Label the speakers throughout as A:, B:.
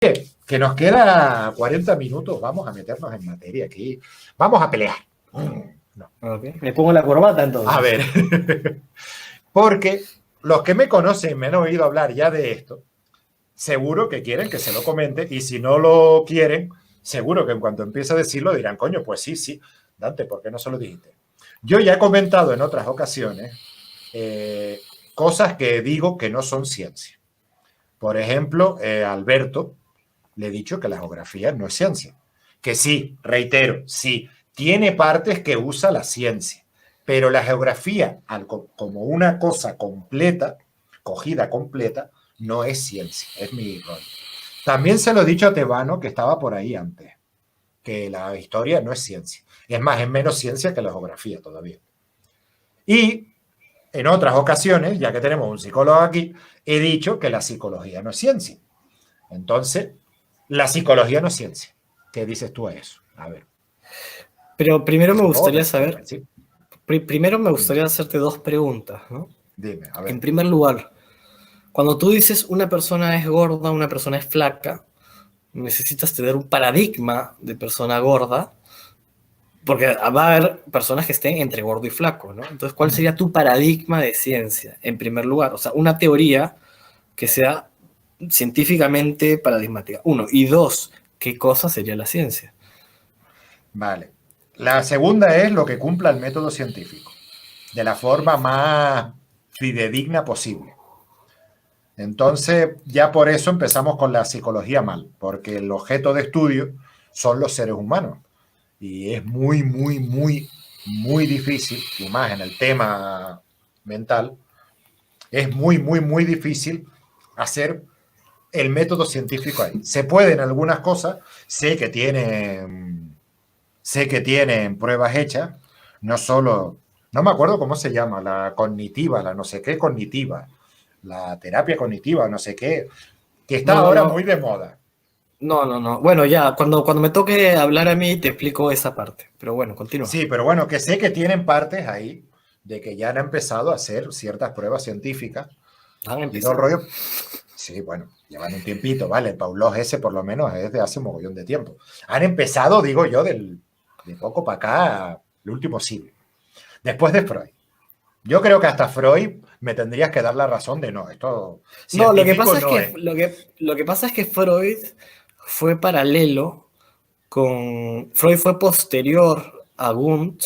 A: Que nos queda 40 minutos, vamos a meternos en materia aquí. Vamos a pelear.
B: No. Okay. Me pongo la corbata entonces.
A: A ver, porque los que me conocen me han oído hablar ya de esto, seguro que quieren que se lo comente, y si no lo quieren, seguro que en cuanto empiece a decirlo dirán, coño, pues sí, Dante, ¿por qué no se lo dijiste? Yo ya he comentado en otras ocasiones cosas que digo que no son ciencia. Por ejemplo, Alberto, le he dicho que la geografía no es ciencia. Que sí, reitero, sí, tiene partes que usa la ciencia, pero la geografía, como una cosa completa, cogida completa, no es ciencia, es mi rol. También se lo he dicho a Tebano, que estaba por ahí antes, que la historia no es ciencia. Es más, es menos ciencia que la geografía todavía. Y en otras ocasiones, ya que tenemos un psicólogo aquí, he dicho que la psicología no es ciencia. Entonces, la psicología no es ciencia. ¿Qué dices tú a eso? A ver.
B: Pero primero me gustaría saber,
A: sí.
B: Primero me gustaría hacerte dos preguntas, ¿no?
A: Dime, a ver.
B: En primer lugar, cuando tú dices una persona es gorda, una persona es flaca, necesitas tener un paradigma de persona gorda, porque va a haber personas que estén entre gordo y flaco, ¿no? Entonces, ¿cuál sería tu paradigma de ciencia, en primer lugar? O sea, una teoría que sea científicamente paradigmática. Uno. Y dos, ¿qué cosa sería la ciencia?
A: Vale. La segunda es lo que cumpla el método científico, de la forma más fidedigna posible. Entonces, ya por eso empezamos con la psicología mal, porque el objeto de estudio son los seres humanos. Y es muy difícil, y más en el tema mental, es muy difícil hacer el método científico ahí. Se pueden algunas cosas, sé que tienen pruebas hechas, no solo, no me acuerdo cómo se llama, la cognitiva, la no sé qué cognitiva, la terapia cognitiva, no sé qué, que está ahora muy de moda.
B: No. Bueno, ya, cuando me toque hablar a mí te explico esa parte. Pero bueno, continúa.
A: Sí, pero bueno, que sé que tienen partes ahí de que ya han empezado a hacer ciertas pruebas científicas.
B: ¿Han
A: Y todo el
B: empezado?
A: rollo. Sí, bueno, llevan un tiempito, ¿vale? El Pavlov ese por lo menos es de hace un mogollón de tiempo. Han empezado, digo yo, de poco para acá, el último siglo. Después de Freud. Yo creo que hasta Freud me tendrías que dar la razón de no, esto
B: No, lo que
A: científico
B: pasa es
A: no
B: que
A: es.
B: lo que pasa es que Freud fue paralelo con. Freud fue posterior a Wundt,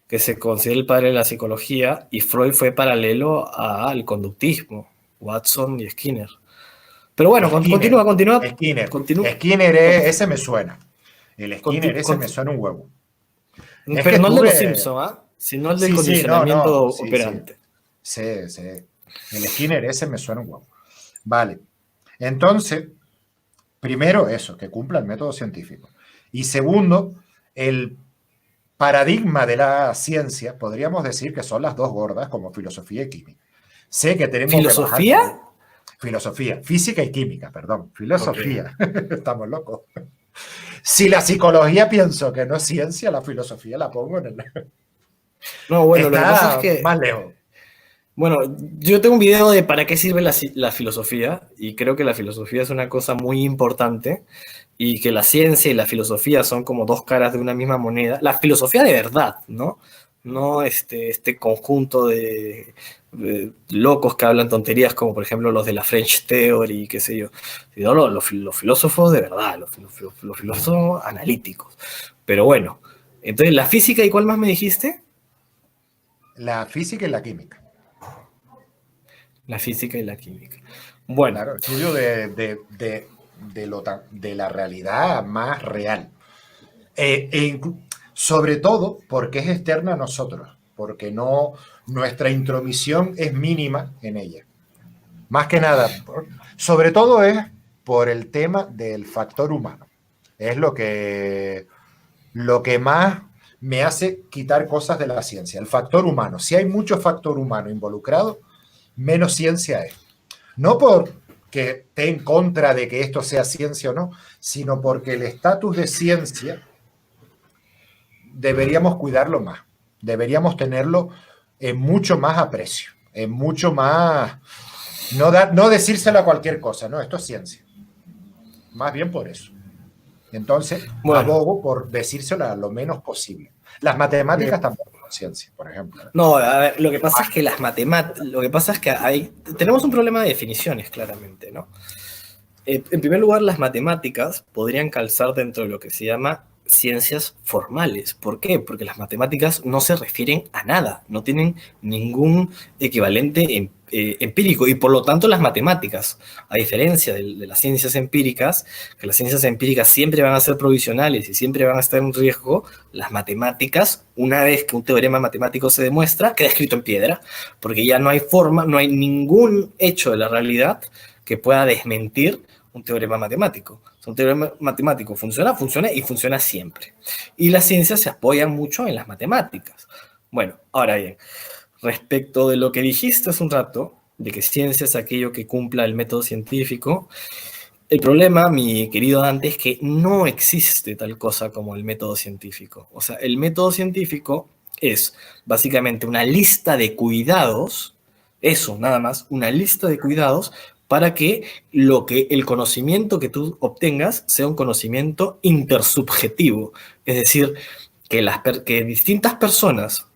B: que se considera el padre de la psicología, y Freud fue paralelo al conductismo, Watson y Skinner. Pero bueno,
A: Skinner, Skinner ese me suena. El Skinner ese me suena un huevo. Es
B: pero
A: que
B: no el de los
A: tuve.
B: Simpsons, ¿ah? Sino el del
A: Sí,
B: condicionamiento
A: no, sí.
B: operante.
A: Sí. El Skinner ese me suena un huevo. Vale. Entonces, primero eso, que cumpla el método científico. Y segundo, el paradigma de la ciencia, podríamos decir que son las dos gordas como filosofía y química. Sé que tenemos que bajar
B: ¿Filosofía?
A: por ahí. Filosofía, física y química, perdón. Filosofía. Okay. Estamos locos. Si la psicología pienso que no es ciencia, la filosofía la pongo en el.
B: No, bueno,
A: está
B: lo que pasa es que.
A: Más lejos.
B: Bueno, yo tengo un video de para qué sirve la filosofía, y creo que la filosofía es una cosa muy importante, y que la ciencia y la filosofía son como dos caras de una misma moneda. La filosofía de verdad, ¿no? No este conjunto de locos que hablan tonterías como por ejemplo los de la French Theory, qué sé yo, sino los filósofos de verdad, los filósofos analíticos. Pero bueno, entonces la física, ¿y cuál más me dijiste?
A: La física y la química.
B: La física y la química. Bueno.
A: Claro, estudio de la realidad más real. Sobre todo porque es externa a nosotros, porque no, nuestra intromisión es mínima en ella. Más que nada, sobre todo es por el tema del factor humano. Es lo que más me hace quitar cosas de la ciencia, el factor humano. Si hay mucho factor humano involucrado, menos ciencia es. No porque esté en contra de que esto sea ciencia o no, sino porque el estatus de ciencia deberíamos cuidarlo más, deberíamos tenerlo en mucho más aprecio, en mucho más, no decírselo a cualquier cosa, no, esto es ciencia. más bien por eso. Entonces,
B: Bueno,
A: abogo por decírselo lo menos posible. Las matemáticas tampoco son ciencia, por ejemplo.
B: no, a ver, lo que pasa es que lo que pasa es que tenemos un problema de definiciones, claramente, ¿no? En primer lugar, las matemáticas podrían calzar dentro de lo que se llama ciencias formales. ¿Por qué? Porque las matemáticas no se refieren a nada, no tienen ningún equivalente empírico y por lo tanto las matemáticas, a diferencia de las ciencias empíricas, que las ciencias empíricas siempre van a ser provisionales y siempre van a estar en riesgo, las matemáticas, una vez que un teorema matemático se demuestra, queda escrito en piedra, porque ya no hay forma, no hay ningún hecho de la realidad que pueda desmentir un teorema matemático. Un teorema matemático funciona, funciona y funciona siempre. Y las ciencias se apoyan mucho en las matemáticas. Bueno, ahora bien, respecto de lo que dijiste hace un rato, de que ciencia es aquello que cumpla el método científico, el problema, mi querido Dante, es que no existe tal cosa como el método científico. O sea, el método científico es básicamente una lista de cuidados, eso nada más, una lista de cuidados para que el conocimiento que tú obtengas sea un conocimiento intersubjetivo. Es decir, que distintas personas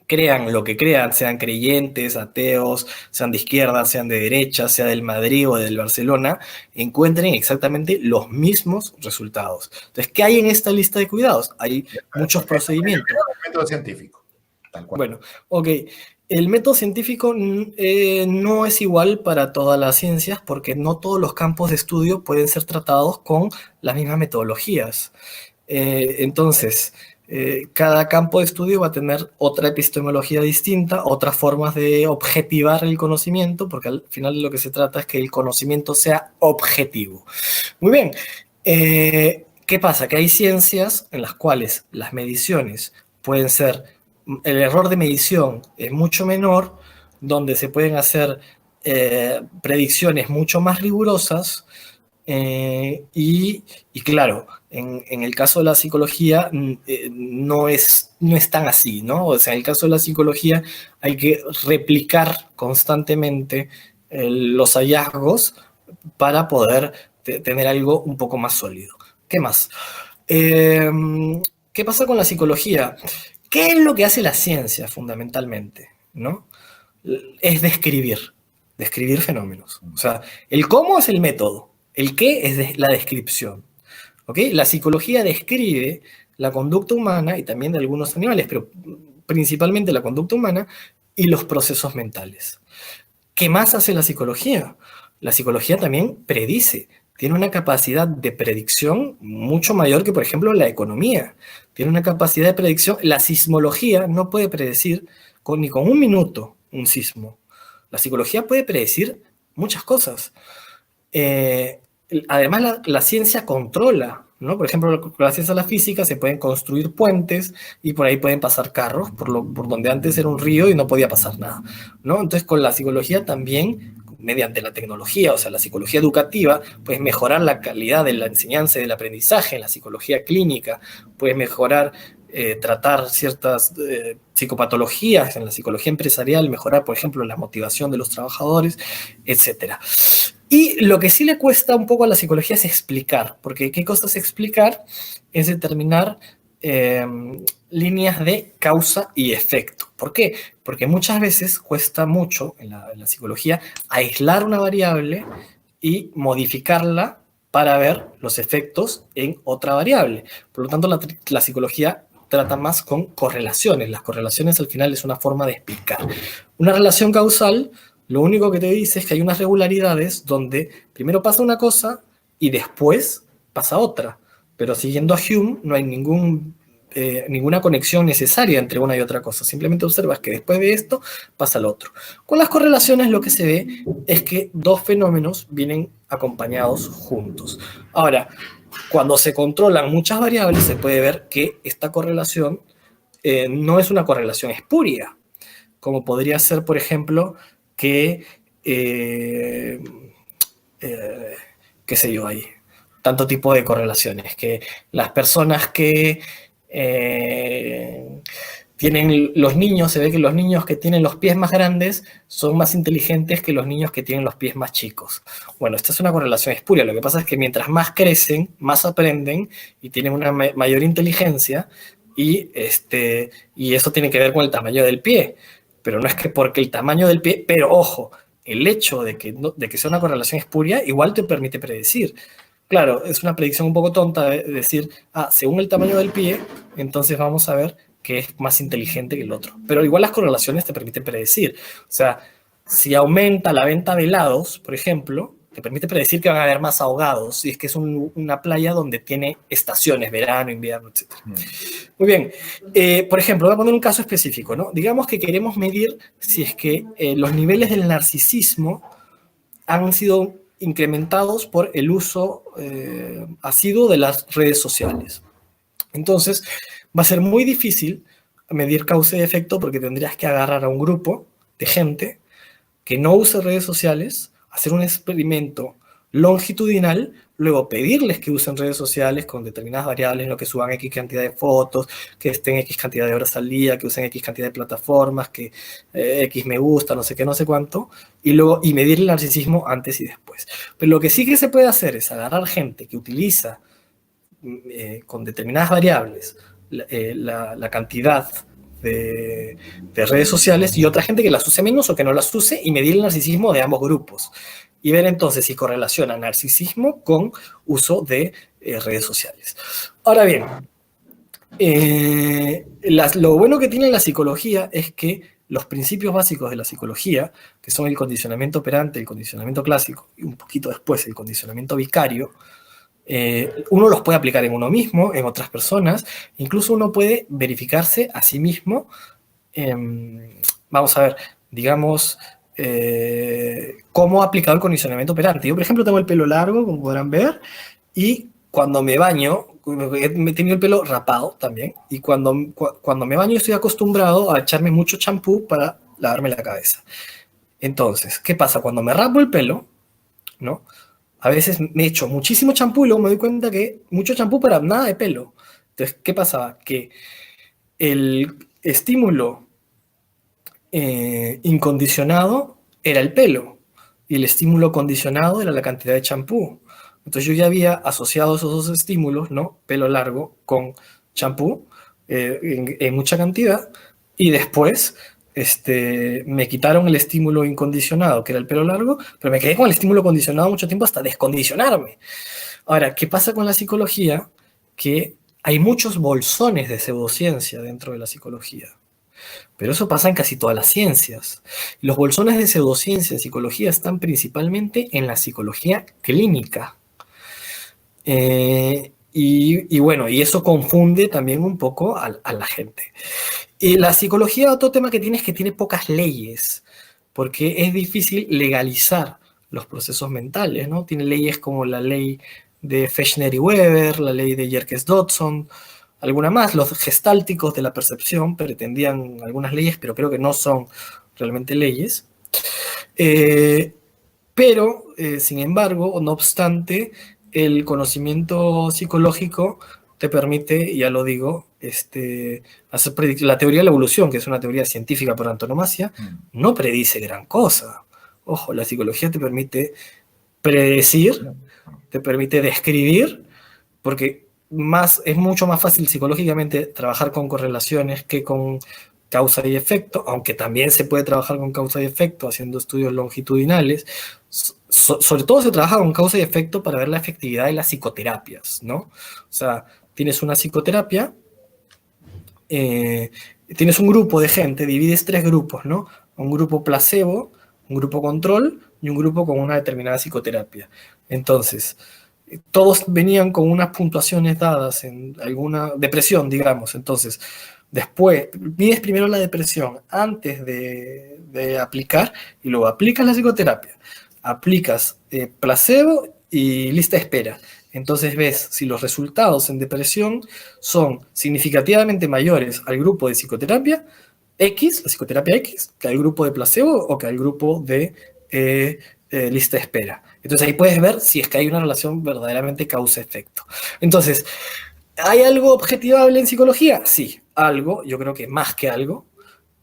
B: crean lo que crean, sean creyentes, ateos, sean de izquierda, sean de derecha, sea del Madrid o del Barcelona, encuentren exactamente los mismos resultados. Entonces, ¿qué hay en esta lista de cuidados? Hay muchos procedimientos.
A: El método científico, tal cual.
B: Bueno, ok. El método científico no es igual para todas las ciencias porque no todos los campos de estudio pueden ser tratados con las mismas metodologías. Entonces, cada campo de estudio va a tener otra epistemología distinta, otras formas de objetivar el conocimiento, porque al final lo que se trata es que el conocimiento sea objetivo. Muy bien. ¿Qué pasa? Que hay ciencias en las cuales las mediciones pueden ser, el error de medición es mucho menor, donde se pueden hacer predicciones mucho más rigurosas y claro, en el caso de la psicología no es tan así, ¿no? O sea, en el caso de la psicología hay que replicar constantemente los hallazgos para poder tener algo un poco más sólido. ¿Qué más? ¿Qué pasa con la psicología? ¿Qué es lo que hace la ciencia fundamentalmente? ¿No? Es describir fenómenos. O sea, el cómo es el método, el qué es la descripción. ¿Ok? La psicología describe la conducta humana y también de algunos animales, pero principalmente la conducta humana y los procesos mentales. ¿Qué más hace la psicología? La psicología también predice, tiene una capacidad de predicción mucho mayor que, por ejemplo, la economía. Tiene una capacidad de predicción. La sismología no puede predecir ni con un minuto un sismo. La psicología puede predecir muchas cosas. Además, la ciencia controla, ¿no? Por ejemplo, gracias a la física se pueden construir puentes y por ahí pueden pasar carros, por donde antes era un río y no podía pasar nada, ¿no? Entonces, con la psicología también, mediante la tecnología, o sea, la psicología educativa, puedes mejorar la calidad de la enseñanza y del aprendizaje. En la psicología clínica puedes mejorar, tratar ciertas psicopatologías. En la psicología empresarial, mejorar, por ejemplo, la motivación de los trabajadores, etcétera. Y lo que sí le cuesta un poco a la psicología es explicar, porque ¿qué cosa es explicar? Es determinar líneas de causa y efecto. ¿Por qué? Porque muchas veces cuesta mucho en la psicología aislar una variable y modificarla para ver los efectos en otra variable. Por lo tanto, la psicología trata más con correlaciones. Las correlaciones al final es una forma de explicar. Una relación causal lo único que te dice es que hay unas regularidades donde primero pasa una cosa y después pasa otra. Pero siguiendo a Hume no hay ninguna conexión necesaria entre una y otra cosa. Simplemente observas que después de esto pasa lo otro. Con las correlaciones lo que se ve es que dos fenómenos vienen acompañados juntos. Ahora, cuando se controlan muchas variables se puede ver que esta correlación no es una correlación espuria, como podría ser, por ejemplo, que, qué sé yo, hay tanto tipo de correlaciones, que las personas que los niños, se ve que los niños que tienen los pies más grandes son más inteligentes que los niños que tienen los pies más chicos. Bueno, esta es una correlación espuria. Lo que pasa es que mientras más crecen, más aprenden y tienen una mayor inteligencia y eso tiene que ver con el tamaño del pie. Pero no es que porque el tamaño del pie, pero ojo, el hecho de que sea una correlación espuria igual te permite predecir. Claro, es una predicción un poco tonta de decir, según el tamaño del pie, entonces vamos a ver que es más inteligente que el otro. Pero igual las correlaciones te permiten predecir. O sea, si aumenta la venta de helados, por ejemplo, te permite predecir que van a haber más ahogados, si es que es una playa donde tiene estaciones, verano, invierno, etc. Muy bien. Por ejemplo, voy a poner un caso específico, ¿no? Digamos que queremos medir si es que los niveles del narcisismo han sido incrementados por el uso asiduo de las redes sociales. Entonces, va a ser muy difícil medir causa y efecto porque tendrías que agarrar a un grupo de gente que no use redes sociales, hacer un experimento longitudinal, luego pedirles que usen redes sociales con determinadas variables, ¿no? Que suban X cantidad de fotos, que estén X cantidad de horas al día, que usen X cantidad de plataformas, que X me gusta, no sé qué, no sé cuánto, y medir el narcisismo antes y después. Pero lo que sí que se puede hacer es agarrar gente que utiliza con determinadas variables la cantidad de redes sociales y otra gente que las use menos o que no las use y medir el narcisismo de ambos grupos y ver entonces si correlaciona narcisismo con uso de redes sociales. Ahora bien, lo bueno que tiene la psicología es que los principios básicos de la psicología, que son el condicionamiento operante, el condicionamiento clásico y un poquito después el condicionamiento vicario, uno los puede aplicar en uno mismo, en otras personas, incluso uno puede verificarse a sí mismo. Vamos a ver, digamos, cómo ha aplicado el condicionamiento operante. Yo, por ejemplo, tengo el pelo largo, como podrán ver, y cuando me baño, me he tenido el pelo rapado también, y cuando me baño estoy acostumbrado a echarme mucho champú para lavarme la cabeza. Entonces, ¿qué pasa? Cuando me rapo el pelo, ¿no? A veces me echo muchísimo champú y luego me doy cuenta que mucho champú para nada de pelo. Entonces, ¿qué pasaba? Que el estímulo incondicionado era el pelo y el estímulo condicionado era la cantidad de champú. Entonces yo ya había asociado esos dos estímulos, ¿no? Pelo largo con champú en mucha cantidad y después me quitaron el estímulo incondicionado, que era el pelo largo, pero me quedé con el estímulo condicionado mucho tiempo hasta descondicionarme. Ahora, ¿qué pasa con la psicología? Que hay muchos bolsones de pseudociencia dentro de la psicología. Pero eso pasa en casi todas las ciencias. Los bolsones de pseudociencia en psicología están principalmente en la psicología clínica. Y bueno, y eso confunde también un poco a la gente. Y la psicología, otro tema que tiene es que tiene pocas leyes, porque es difícil legalizar los procesos mentales, ¿no? Tiene leyes como la ley de Fechner y Weber, la ley de Yerkes-Dodson, alguna más. Los gestálticos de la percepción pretendían algunas leyes, pero creo que no son realmente leyes. Pero, sin embargo, no obstante, el conocimiento psicológico te permite, ya lo digo, hacer la teoría de la evolución, que es una teoría científica por antonomasia, no predice gran cosa. Ojo, la psicología te permite predecir, te permite describir, porque es mucho más fácil psicológicamente trabajar con correlaciones que con causa y efecto, aunque también se puede trabajar con causa y efecto haciendo estudios longitudinales. Sobre todo se trabaja con causa y efecto para ver la efectividad de las psicoterapias, ¿no? O sea, tienes una psicoterapia, tienes un grupo de gente, divides 3 grupos, ¿no? Un grupo placebo, un grupo control y un grupo con una determinada psicoterapia. Entonces, todos venían con unas puntuaciones dadas en alguna depresión, digamos. Entonces, después, mides primero la depresión antes de aplicar y luego aplicas la psicoterapia. Aplicas placebo y lista de espera. Entonces ves si los resultados en depresión son significativamente mayores al grupo de psicoterapia X, la psicoterapia X, que al grupo de placebo o que al grupo de lista de espera. Entonces ahí puedes ver si es que hay una relación verdaderamente causa-efecto. Entonces, ¿Hay algo objetivable en psicología? Sí, algo, yo creo que más que algo,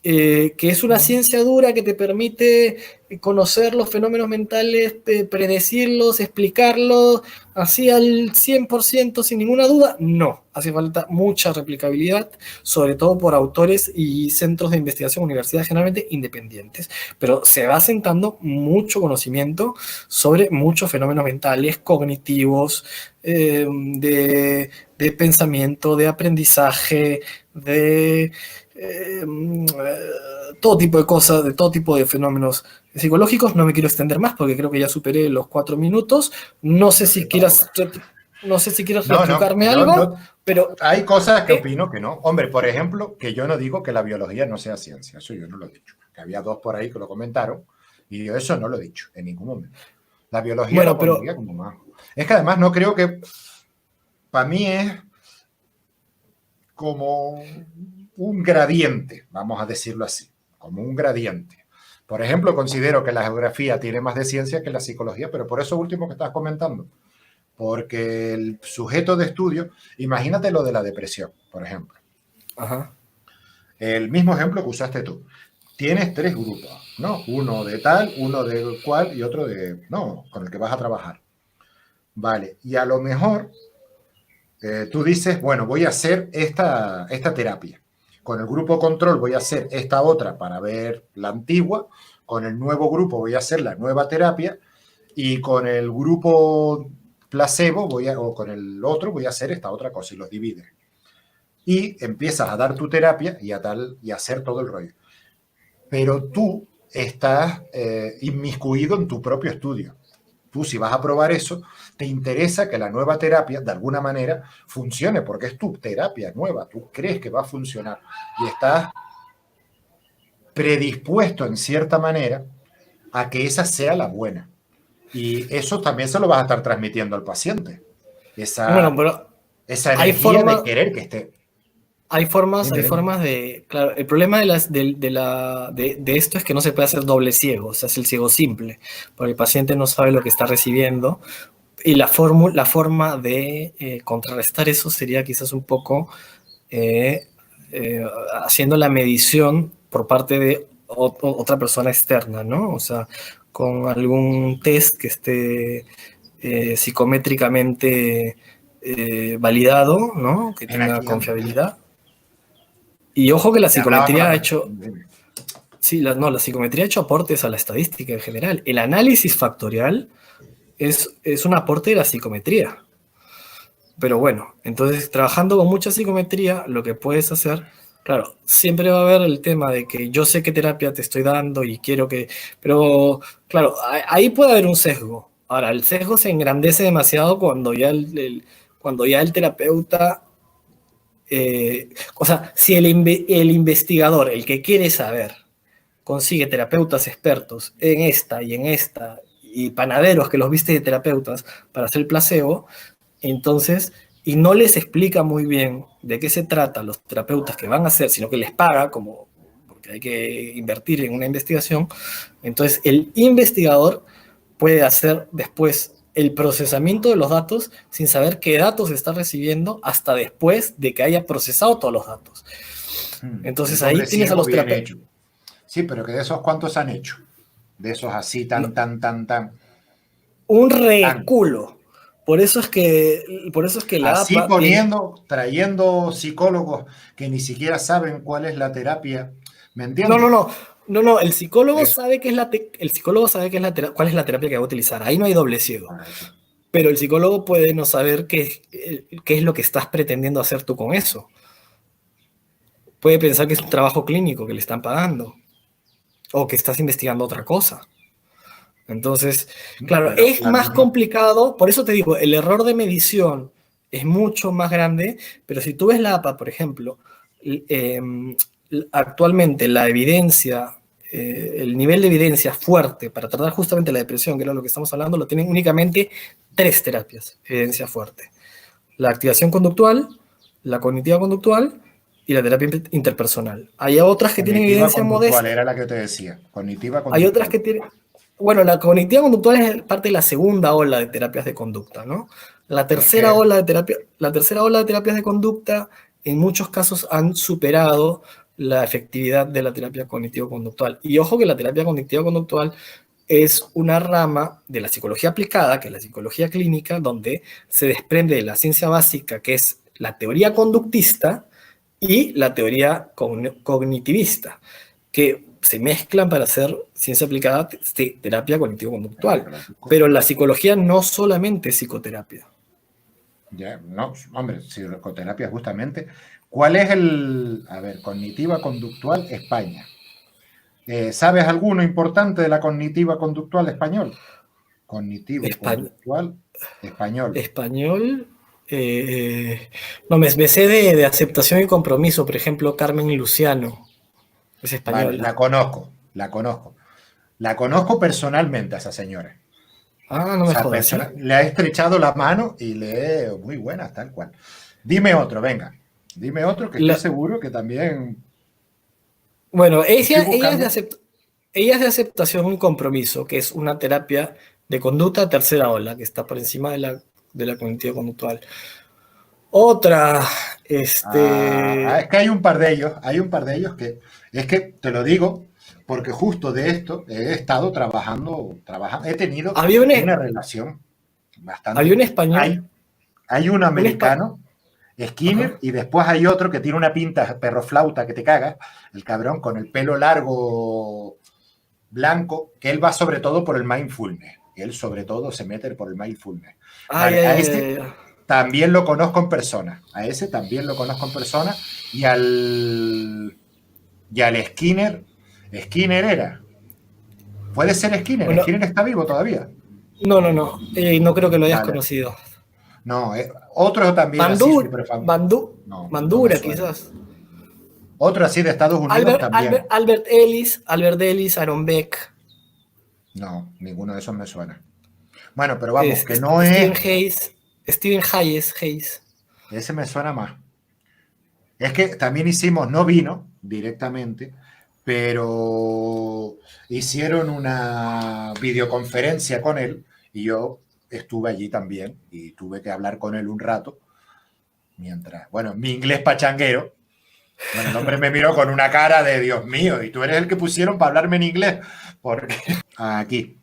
B: que es una ciencia dura que te permite conocer los fenómenos mentales, predecirlos, explicarlos, así al 100% sin ninguna duda. No, hace falta mucha replicabilidad, sobre todo por autores y centros de investigación, universidades generalmente independientes, pero se va sentando mucho conocimiento sobre muchos fenómenos mentales, cognitivos, de pensamiento, de aprendizaje, de todo tipo de cosas, de todo tipo de fenómenos psicológicos. No me quiero extender más porque creo que ya superé los 4 minutos. No sé si quieras, no sé si quieres
A: No, no,
B: retrucarme
A: yo
B: algo,
A: no.
B: pero
A: Hay cosas que opino que no. Hombre, por ejemplo, que yo no digo que la biología no sea ciencia, eso yo no lo he dicho. Que había dos por ahí que lo comentaron y yo eso no lo he dicho en ningún momento. La biología lo
B: bueno,
A: pondría como más. Es que además no creo que, para mí es como un gradiente, vamos a decirlo así, como un gradiente. Por ejemplo, considero que la geografía tiene más de ciencia que la psicología, pero por eso último que estás comentando, porque el sujeto de estudio, imagínate lo de la depresión, por ejemplo.
B: ajá.
A: El mismo ejemplo que usaste tú. Tienes tres grupos, ¿no? Uno de tal, uno de cual y otro de, no, con el que vas a trabajar. Vale, y a lo mejor tú dices, bueno, voy a hacer esta terapia. Con el grupo control voy a hacer esta otra para ver la antigua. Con el nuevo grupo voy a hacer la nueva terapia. Y con el grupo placebo o con el otro voy a hacer esta otra cosa y los divides. Y empiezas a dar tu terapia y a hacer todo el rollo. Pero tú estás inmiscuido en tu propio estudio. Tú, si vas a probar eso, te interesa que la nueva terapia, de alguna manera, funcione, porque es tu terapia nueva, tú crees que va a funcionar y estás predispuesto, en cierta manera, a que esa sea la buena. Y eso también se lo vas a estar transmitiendo al paciente,
B: Bueno,
A: esa,
B: pero
A: esa
B: hay
A: energía de
B: formas,
A: querer que esté.
B: hay
A: Dime, dime.
B: formas de, claro, el problema de esto es que no se puede hacer doble ciego, o sea, es el ciego simple, porque el paciente no sabe lo que está recibiendo. Y la forma de contrarrestar eso sería quizás un poco eh, eh, haciendo la medición por parte de otra persona externa, ¿no? O sea, con algún test que esté psicométricamente validado, ¿no? Que
A: En
B: tenga
A: aquí,
B: confiabilidad. Y ojo que la
A: te hablaba con la
B: psicometría ha
A: persona.
B: hecho, sí, no, la psicometría ha hecho aportes a la estadística en general. El análisis factorial es un aporte de la psicometría. Pero bueno, entonces trabajando con mucha psicometría, lo que puedes hacer, claro, siempre va a haber el tema de que yo sé qué terapia te estoy dando y quiero que, pero claro, ahí puede haber un sesgo. Ahora, el sesgo se engrandece demasiado cuando ya cuando ya el terapeuta, o sea, si el investigador, el que quiere saber, consigue terapeutas expertos en esta, y panaderos que los viste de terapeutas para hacer el placebo, entonces, y no les explica muy bien de qué se trata los terapeutas que van a hacer, sino que les paga como porque hay que invertir en una investigación, entonces el investigador puede hacer después el procesamiento de los datos sin saber qué datos está recibiendo hasta después de que haya procesado todos los datos.
A: El
B: Entonces ahí
A: doble
B: tienes a
A: ciego
B: los
A: bien
B: terapeutas.
A: hecho. Sí, pero que de esos cuantos han hecho. De esos así,
B: No,
A: tan.
B: un
A: Tan.
B: reculo. Por eso es que la
A: Así
B: APA tiene.
A: poniendo, trayendo psicólogos que ni siquiera saben cuál es la terapia. ¿Me
B: No, no,
A: entiendes?
B: no. No, no, el psicólogo
A: Eso.
B: sabe el psicólogo sabe cuál es la terapia que va a utilizar. Ahí no hay doble ciego.
A: Correcto.
B: Pero el psicólogo puede no saber qué es lo que estás pretendiendo hacer tú con eso. Puede pensar que es un trabajo clínico que le están pagando o que estás investigando otra cosa. Entonces, claro,
A: Pero
B: es
A: la
B: más
A: misma.
B: complicado, por eso te digo, el error de medición es mucho más grande, pero si tú ves la APA, por ejemplo, eh, actualmente la evidencia, el nivel de evidencia fuerte para tratar justamente la depresión, que era lo que estamos hablando, lo tienen únicamente 3 terapias, evidencia fuerte. La activación conductual, la cognitiva conductual y la terapia interpersonal. Hay otras que tienen
A: Cognitiva
B: evidencia
A: conductual
B: modesta,
A: era la que te decía. Cognitiva
B: hay otras
A: conductual.
B: que tienen Bueno, la cognitiva conductual es parte de la segunda ola de terapias de conducta, ¿no? La
A: Es
B: tercera
A: que,
B: ola de terapia, la tercera ola de terapias de conducta en muchos casos han superado la efectividad de la terapia cognitivo-conductual. Y ojo que la terapia cognitivo-conductual es una rama de la psicología aplicada, que es la psicología clínica, donde se desprende de la ciencia básica, que es la teoría conductista, y la teoría cognitivista, que se mezclan para hacer ciencia aplicada, terapia cognitivo-conductual. Pero la psicología no solamente es psicoterapia.
A: ya, no, hombre, psicoterapia justamente. ¿Cuál es a ver, cognitiva conductual España? ¿Sabes alguno importante de la cognitiva conductual español? Cognitivo conductual español.
B: Español. No, me sé de aceptación y compromiso, por ejemplo, Carmen Luciano, es
A: Vale,
B: española.
A: la conozco. La conozco personalmente a esa señora.
B: Ah, no
A: O
B: me
A: sea,
B: jodas, ¿sí?
A: le he estrechado la mano y le he... Muy buena, tal cual. Dime otro, venga. Dime otro que estoy
B: La,
A: seguro que también
B: bueno,
A: estoy
B: ella,
A: buscando.
B: ella es de aceptación y compromiso, que es una terapia de conducta tercera ola, que está por encima de la cognitiva conductual. Otra,
A: Es que hay un par de ellos que es que te lo digo porque justo de esto he estado trabajando, he tenido
B: había un,
A: una relación
B: había
A: bastante.
B: un español,
A: Hay un
B: un espa-
A: americano, Skinner,
B: ajá.
A: y después hay otro que tiene una pinta perro flauta que te caga, el cabrón con el pelo largo blanco, que él va sobre todo por el mindfulness. Él sobre todo se mete por el mindfulness.
B: Ay,
A: Vale,
B: ay,
A: a
B: ay,
A: este
B: ay, ay.
A: también lo conozco en persona. A ese también lo conozco en persona. Y al Skinner. Skinner era. Puede ser Skinner.
B: Bueno,
A: Skinner está vivo todavía.
B: no, no creo que lo hayas
A: Vale.
B: conocido.
A: No, otro también así
B: Bandur,
A: súper famoso. No, no me
B: Bandura,
A: suena.
B: quizás.
A: Otro así de Estados Unidos también.
B: Albert Ellis, Aaron Beck,
A: No, ninguno de esos me suena. Bueno, pero vamos, que no
B: Steven
A: es.
B: Hayes, Steven Hayes.
A: Ese me suena más. Es que también hicimos, no vino directamente, pero hicieron una videoconferencia con él y yo estuve allí también y tuve que hablar con él un rato mientras, bueno, mi inglés pachanguero. Bueno, el hombre me miró con una cara de Dios mío, y tú eres el que pusieron para hablarme en inglés, porque aquí.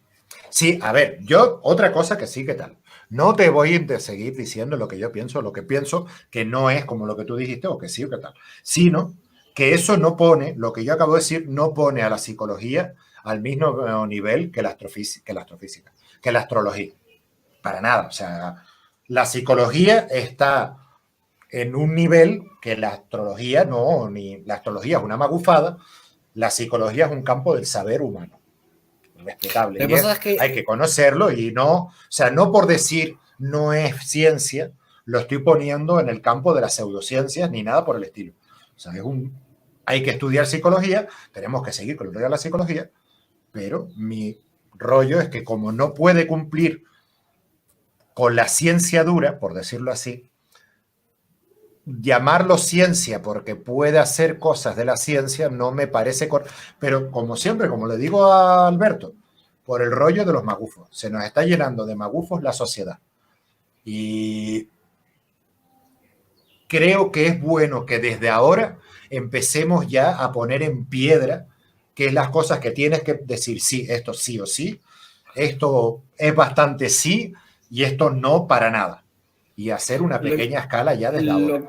A: Sí, a ver, yo otra cosa que sí, ¿qué tal? No te voy a seguir diciendo lo que yo pienso, lo que pienso que no es como lo que tú dijiste, o que sí, o qué tal, sino que eso no pone, lo que yo acabo de decir, no pone a la psicología al mismo nivel que la astrofísica, que la astrología. Para nada. O sea, la psicología está en un nivel que la astrología no, ni la astrología es una magufada, la psicología es un campo del saber humano respetable
B: Lo que
A: y
B: pasa es que,
A: hay que conocerlo y no, o sea, no por decir no es ciencia, lo estoy poniendo en el campo de las pseudociencias ni nada por el estilo. O sea, hay que estudiar psicología, tenemos que seguir con el rollo de la psicología, pero mi rollo es que como no puede cumplir con la ciencia dura, por decirlo así, llamarlo ciencia porque puede hacer cosas de la ciencia no me parece correcto. Pero como siempre, como le digo a Alberto, por el rollo de los magufos. Se nos está llenando de magufos la sociedad. Y creo que es bueno que desde ahora empecemos ya a poner en piedra qué es las cosas que tienes que decir, sí, esto sí o sí, esto es bastante sí y esto no para nada. Y hacer una
B: lo,
A: pequeña escala ya desde ahora.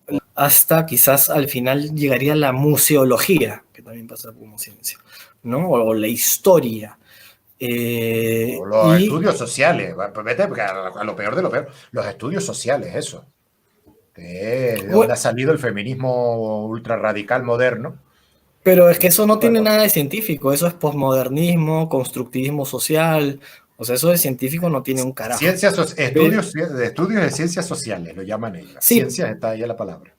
B: lo, hasta quizás al final llegaría la museología, que también pasa como ciencia, ¿no? O la historia.
A: O los
B: Y
A: estudios sociales, pues vete a lo peor de lo peor, los estudios sociales, eso, que es de donde
B: bueno,
A: ha salido el feminismo ultra radical moderno
B: pero es
A: y
B: que
A: ese
B: eso no
A: tipo de
B: tiene
A: cosas.
B: nada de científico, eso es posmodernismo, constructivismo social, o sea, eso de científico no tiene un carajo. Pero,
A: Estudios de ciencias sociales, lo llaman ellas.
B: sí,
A: Ciencias está ahí la palabra.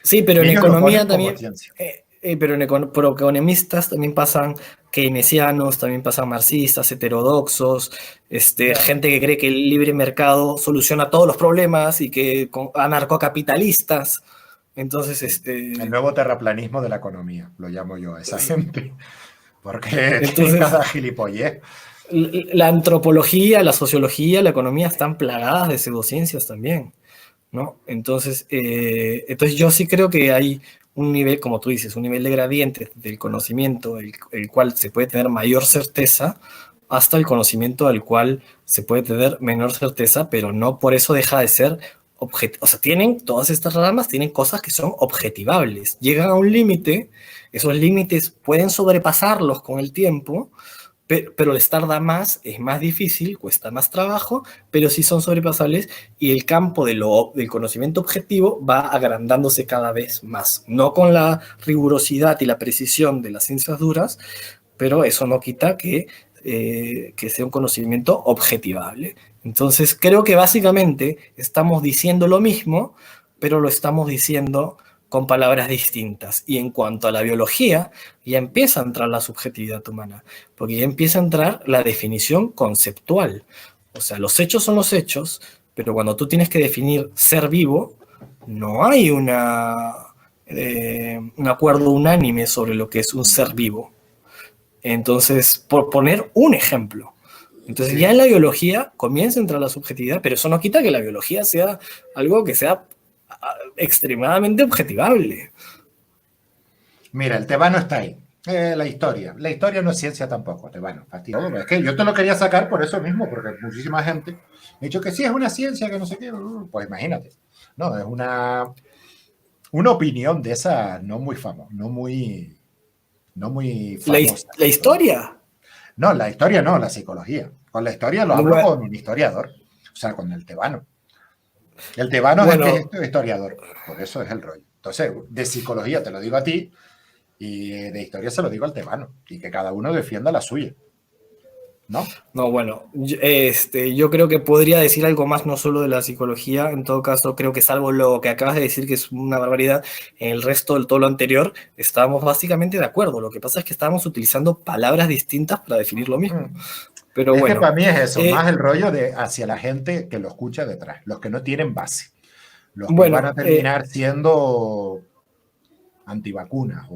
B: sí, pero en
A: Y ellos lo
B: economía
A: ponen como
B: también,
A: ciencia.
B: pero pero economistas también pasan keynesianos, también pasan marxistas, heterodoxos,
A: Ya.
B: gente que cree que el libre mercado soluciona todos los problemas y que anarcocapitalistas. Entonces,
A: Sí. El nuevo terraplanismo de la economía, lo llamo yo a esa gente, porque tienen
B: entonces,
A: cada gilipollez.
B: La antropología, la sociología, la economía están plagadas de pseudociencias también, ¿no? Entonces yo sí creo que hay un nivel, como tú dices, un nivel de gradiente del conocimiento, el cual se puede tener mayor certeza, hasta el conocimiento al cual se puede tener menor certeza, pero no por eso deja de ser objetivo. O sea, todas estas ramas tienen cosas que son objetivables. Llegan a un límite, esos límites pueden sobrepasarlos con el tiempo, pero les tarda más, es más difícil, cuesta más trabajo, pero sí son sobrepasables y el campo del conocimiento objetivo va agrandándose cada vez más. No con la rigurosidad y la precisión de las ciencias duras, pero eso no quita que sea un conocimiento objetivable. Entonces, creo que básicamente estamos diciendo lo mismo, pero lo estamos diciendo con palabras distintas. Y en cuanto a la biología, ya empieza a entrar la subjetividad humana, porque ya empieza a entrar la definición conceptual. O sea, los hechos son los hechos, pero cuando tú tienes que definir ser vivo, no hay un acuerdo unánime sobre lo que es un ser vivo. Entonces, por poner un ejemplo. Entonces, ya
A: Sí.
B: en la biología comienza a entrar la subjetividad, pero eso no quita que la biología sea algo que sea extremadamente objetivable.
A: Mira, el tebano está ahí. La historia. La historia no es ciencia tampoco, tebano. Fastidio. Es que yo te lo quería sacar por eso mismo, porque muchísima gente me ha dicho que sí es una ciencia, que no sé qué. Pues imagínate. No, es una opinión de esa no muy famosa, no muy famosa.
B: La historia.
A: No, la historia no, la psicología. Con la historia lo hablo con un historiador, o sea, con el tebano. El tebano es el que
B: Bueno,
A: es historiador, por eso es el rollo. Entonces, de psicología te lo digo a ti y de historia se lo digo al tebano y que cada uno defienda la suya, ¿no?
B: no, bueno, yo creo que podría decir algo más no solo de la psicología, en todo caso creo que salvo lo que acabas de decir, que es una barbaridad, en el resto de todo lo anterior estábamos básicamente de acuerdo, lo que pasa es que estábamos utilizando palabras distintas para definir lo mismo,
A: Mm.
B: pero
A: Es que
B: bueno,
A: para mí es eso,
B: eh,
A: más el rollo de hacia la gente que lo escucha detrás, los que no tienen base, los que van a
B: bueno,
A: terminar siendo antivacunas